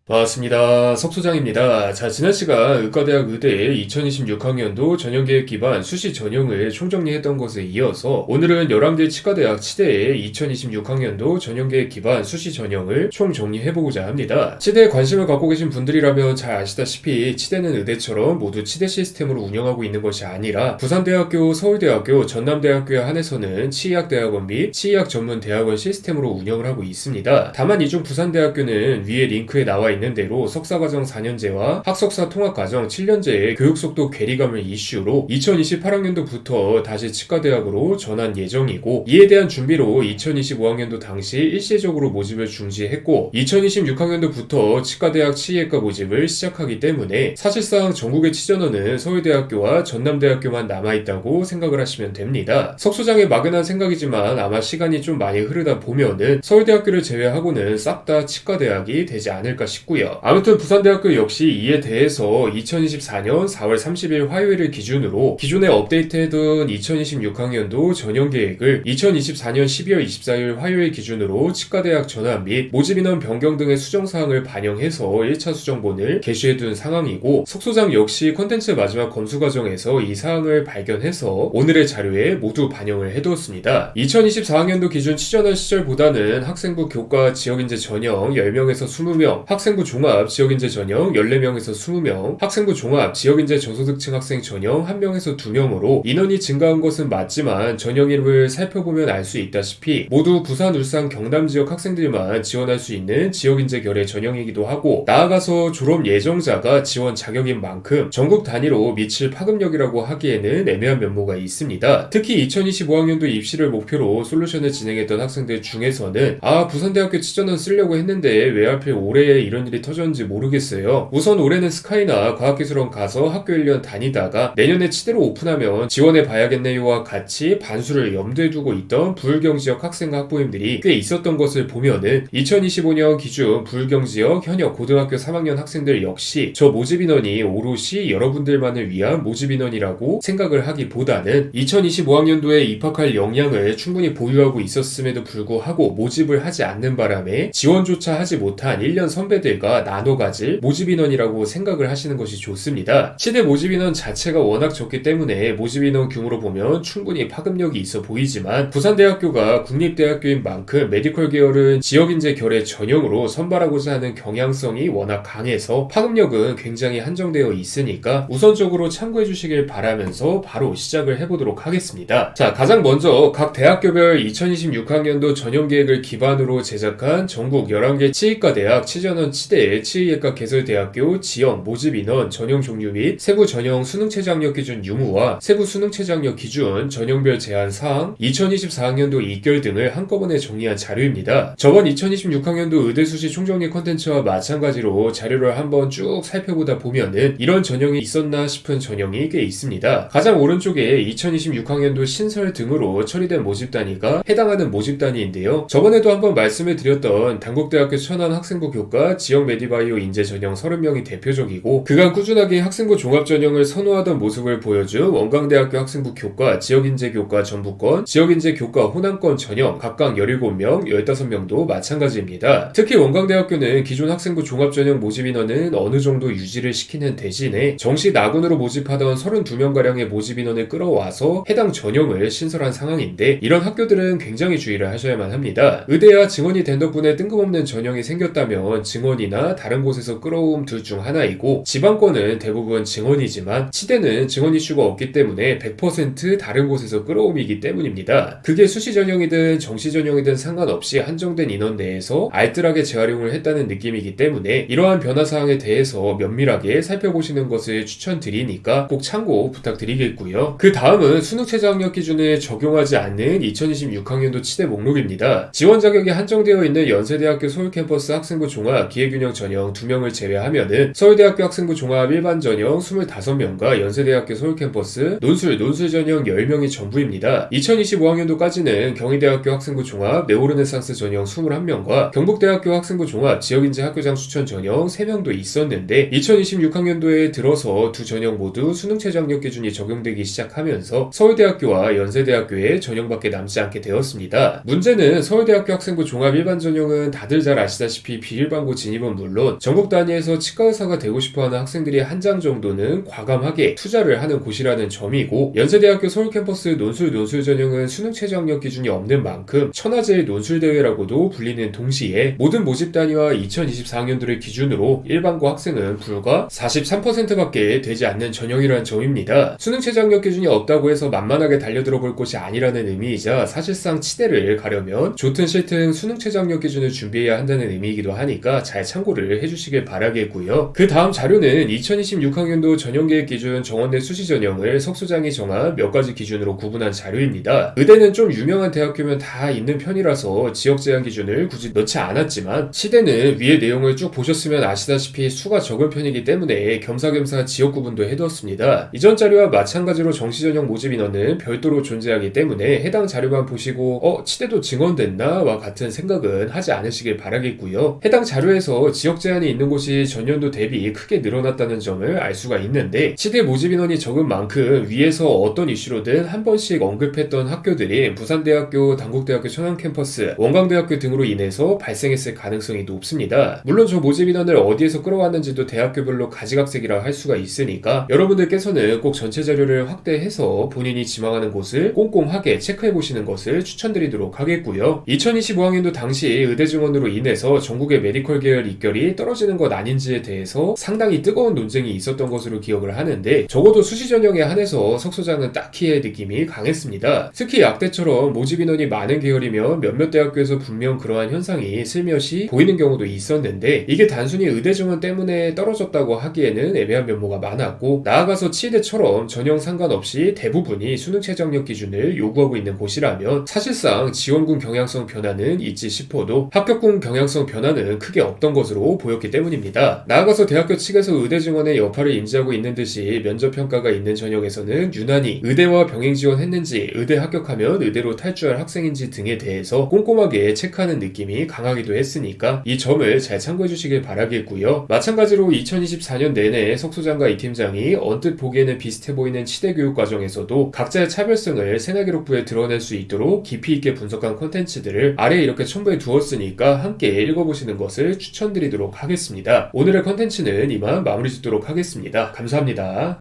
반갑습니다. 석소장입니다. 자, 지난 시간 의과대학 의대의 2026학년도 전형계획 기반 수시 전형을 총정리했던 것에 이어서 오늘은 열왕대 치과대학 치대의 2026학년도 전형계획 기반 수시 전형을 총정리해보고자 합니다. 치대에 관심을 갖고 계신 분들이라면 잘 아시다시피 치대는 의대처럼 모두 치대 시스템으로 운영하고 있는 것이 아니라 부산대학교, 서울대학교, 전남대학교에 한해서는 치의학대학원 및 치의학전문대학원 시스템으로 운영을 하고 있습니다. 다만 이 중 부산대학교는 위에 링크에 나와 있는 대로 석사과정 4년제와 학석사 통합과정 7년제의 교육속도 괴리감을 이슈로 2028학년도부터 다시 치과대학으로 전환 예정이고, 이에 대한 준비로 2025학년도 당시 일시적으로 모집을 중지했고 2026학년도부터 치과대학 치의학과 모집을 시작하기 때문에 사실상 전국의 치전원은 서울대학교와 전남대학교만 남아있다고 생각을 하시면 됩니다. 석소장의 막연한 생각이지만 아마 시간이 좀 많이 흐르다 보면은 서울대학교를 제외하고는 싹 다 치과대학이 되지 않을까 싶고요. 아무튼 부산대학교 역시 이에 대해서 2024년 4월 30일 화요일을 기준으로 기존에 업데이트해둔 2026학년도 전형계획을 2024년 12월 24일 화요일 기준으로 치과대학 전환 및 모집인원 변경 등의 수정사항을 반영해서 1차 수정본을 게시해둔 상황이고, 석소장 역시 콘텐츠 마지막 검수 과정에서 이 사항을 발견해서 오늘의 자료에 모두 반영을 해두었습니다. 2024학년도 기준 치전원 시절보다는 학생부 교과 지역인재 전형 10명에서 20명, 학생부 종합 지역인재 전형 14명에서 20명, 학생부 종합 지역인재 저소득층 학생 전형 1명에서 2명으로 인원이 증가한 것은 맞지만 전형 이름을 살펴보면 알 수 있다시피 모두 부산, 울산, 경남 지역 학생들만 지원할 수 있는 지역인재 결의 전형이기도 하고, 나아가서 졸업 예정자가 지원 자격인 만큼 전국 단위로 미칠 파급력이라고 하기에는 애매한 면모가 있습니다. 특히 2025학년도 입시를 목표로 솔루션을 진행했던 학생들 중에서는 부산대학교 치전원 쓰려고 했는데 왜 하필 올해 이런 일이 터졌는지 모르겠어요. 우선 올해는 스카이나 과학기술원 가서 학교 1년 다니다가 내년에 치대로 오픈하면 지원해 봐야겠네요와 같이 반수를 염두에 두고 있던 부울경지역 학생 학부모님들이 꽤 있었던 것을 보면은 2025년 기준 부울경지역 현역 고등학교 3학년 학생들 역시 저 모집인원이 오롯이 여러분들만을 위한 모집인원이라고 생각을 하기보다는 2025학년도에 입학할 역량을 충분히 보유하고 있었음에도 불구하고 모집을 하지 않는 바람에 지원조차 하지 못한 1년 선배들과 나눠 가질 모집인원이라고 생각을 하시는 것이 좋습니다. 치대 모집인원 자체가 워낙 적기 때문에 모집인원 규모로 보면 충분히 파급력이 있어 보이지만 부산대학교가 국립대학교인 만큼 메디컬 계열은 지역인재 결의 전형으로 선발하고자 하는 경향성이 워낙 강해서 파급력은 굉장히 한정되어 있으니까 우선적으로 참고해 주시길 바라면서 바로 시작을 해보도록 하겠습니다. 자, 가장 먼저 각 대학교별 2026학년도 전형계획을 기반으로 제작한 전국 11개 치의과대학 치전원 치대의 치의학과 개설대학교 지역 모집인원 전형 종류 및 세부 전형 수능최저학력 기준 유무와 세부 수능최저학력 기준 전형별 제한 사항 2024학년도 입결 등을 한꺼번에 정리한 자료입니다. 저번 2026학년도 의대수시 총정리 콘텐츠와 마찬가지로 자료를 한번 쭉 살펴보다 보면은 이런 전형이 있었나 싶은 전형이 꽤 있습니다. 가장 오른쪽에 2026학년도 신설 등으로 처리된 모집 단위가 해당하는 모집 단위인데요. 저번에도 한번 말씀을 드렸던 단국대학교 천안 학생부 교과 지역 메디바이오 인재 전형 30명이 대표적이고, 그간 꾸준하게 학생부 종합 전형을 선호하던 모습을 보여준 원광대학교 학생부 교과 지역인재 교과 전부권 지역인재 교과 호남권 전형 각각 17명, 15명도 마찬가지입니다. 특히 원광대학교는 기존 학생부 종합 전형 모집 인원은 어느 정도 유지를 시키는 대신에 정시 나군으로 모집하던 32명가량의 모집 인원을 끌어와서 해당 전형을 신설한 상황인데, 이런 학교들은 굉장히 주의를 하셔야만 합니다. 의대야 증원이 된 덕분에 뜬금없는 전형이 생겼다면 증원이나 다른 곳에서 끌어온 둘 중 하나이고, 지방권은 대부분 증원이지만 치대는 증원 이슈가 없기 때문에 100% 다른 곳에서 끌어옴이기 때문입니다. 그게 수시 전형이든 정시 전형이든 상관없이 한정된 인원 내에서 알뜰하게 재활용을 했다는 느낌이기 때문에 이러한 변화 사항에 대해서 면밀하게 살펴보시는 것을 추천드리니까 꼭 참고 부탁드리겠고요. 그 다음은 수능최저학력 기준에 적용하지 않는 2026학년도 치대 목록입니다. 지원 자격이 한정되어 있는 연세대학교 서울캠퍼스 학생부 종합 기회균형 전형 2명을 제외하면은 서울대학교 학생부 종합 일반 전형 25명과 연세대학교 서울캠퍼스 논술 전형 10명이 전부입니다. 2025학년도까지는 경희대학교 학생부 종합 네오르네상스 전형 21명과 경북대학교 학생부 종합 지역인재 학교장 추천 전형 3명도 있었는데 2026학년도에 들어서 두 전형 모두 수능최저학력 기준이 적용되기 시작하면서 서울대학교와 연세대학교의 전형밖에 남지 않게 되었습니다. 문제는 서울대학교 학생부 종합 일반 전형은 다들 잘 아시다시피 비일반고 진입 진입은 물론 전국 단위에서 치과 의사가 되고 싶어하는 학생들이 한 장 정도는 과감하게 투자를 하는 곳이라는 점이고, 연세대학교 서울 캠퍼스 논술 전형은 수능 최저 학력 기준이 없는 만큼 천하제일 논술대회라고도 불리는 동시에 모든 모집 단위와 2024학년도를 기준으로 일반고 학생은 불과 43%밖에 되지 않는 전형이라는 점입니다. 수능 최저 학력 기준이 없다고 해서 만만하게 달려들어 볼 곳이 아니라는 의미이자, 사실상 치대를 가려면 좋든 싫든 수능 최저 학력 기준을 준비해야 한다는 의미이기도 하니까 잘 참고를 해주시길 바라겠고요. 그 다음 자료는 2026학년도 전형계획 기준 정원내 수시 전형을 석소장이 정한 몇 가지 기준으로 구분한 자료입니다. 의대는 좀 유명한 대학교면 다 있는 편이라서 지역 제한 기준을 굳이 넣지 않았지만, 치대는 위의 내용을 쭉 보셨으면 아시다시피 수가 적은 편이기 때문에 겸사겸사 지역 구분도 해두었습니다. 이전 자료와 마찬가지로 정시 전형 모집 인원은 별도로 존재하기 때문에 해당 자료만 보시고 치대도 증원됐나? 와 같은 생각은 하지 않으시길 바라겠고요. 해당 자료에서 지역 제한이 있는 곳이 전년도 대비 크게 늘어났다는 점을 알 수가 있는데, 치대 모집 인원이 적은 만큼 위에서 어떤 이슈로든 한 번씩 언급했던 학교들이 부산대학교, 단국대학교 천안 캠퍼스, 원광대학교 등으로 인해서 발생했을 가능성이 높습니다. 물론 저 모집 인원을 어디에서 끌어왔는지도 대학교별로 가지각색이라 할 수가 있으니까 여러분들께서는 꼭 전체 자료를 확대해서 본인이 지망하는 곳을 꼼꼼하게 체크해보시는 것을 추천드리도록 하겠고요. 2025학년도 당시 의대 증원으로 인해서 전국의 메디컬 계열 입결이 떨어지는 것 아닌지에 대해서 상당히 뜨거운 논쟁이 있었던 것으로 기억을 하는데, 적어도 수시 전형에 한해서 석소장은 딱히의 느낌이 강했습니다. 특히 약대처럼 모집 인원이 많은 계열이면 몇몇 대학교에서 분명 그러한 현상이 슬며시 보이는 경우도 있었는데, 이게 단순히 의대 증원 때문에 떨어졌다고 하기에는 애매한 면모가 많았고, 나아가서 치의대처럼 전형 상관없이 대부분이 수능 최저 학력 기준을 요구하고 있는 곳이라면 사실상 지원군 경향성 변화는 있지 싶어도 합격군 경향성 변화는 크게 없던 것으로 보였기 때문입니다. 나아가서 대학교 측에서 의대 증원의 여파를 인지하고 있는 듯이 면접 평가가 있는 전형에서는 유난히 의대와 병행 지원했는지, 의대 합격하면 의대로 탈주할 학생인지 등에 대해서 꼼꼼하게 체크하는 느낌이 강하기도 했으니까 이 점을 잘 참고해 주시길 바라겠고요. 마찬가지로 2024년 내내 석소장과 이 팀장이 언뜻 보기에는 비슷해 보이는 치대 교육 과정에서도 각자의 차별성을 생활기록부에 드러낼 수 있도록 깊이 있게 분석한 콘텐츠들을 아래에 이렇게 첨부해 두었으니까 함께 읽어보시는 것을 추천드리도록 하겠습니다. 오늘의 콘텐츠는 이만 마무리 짓도록 하겠습니다. 감사합니다.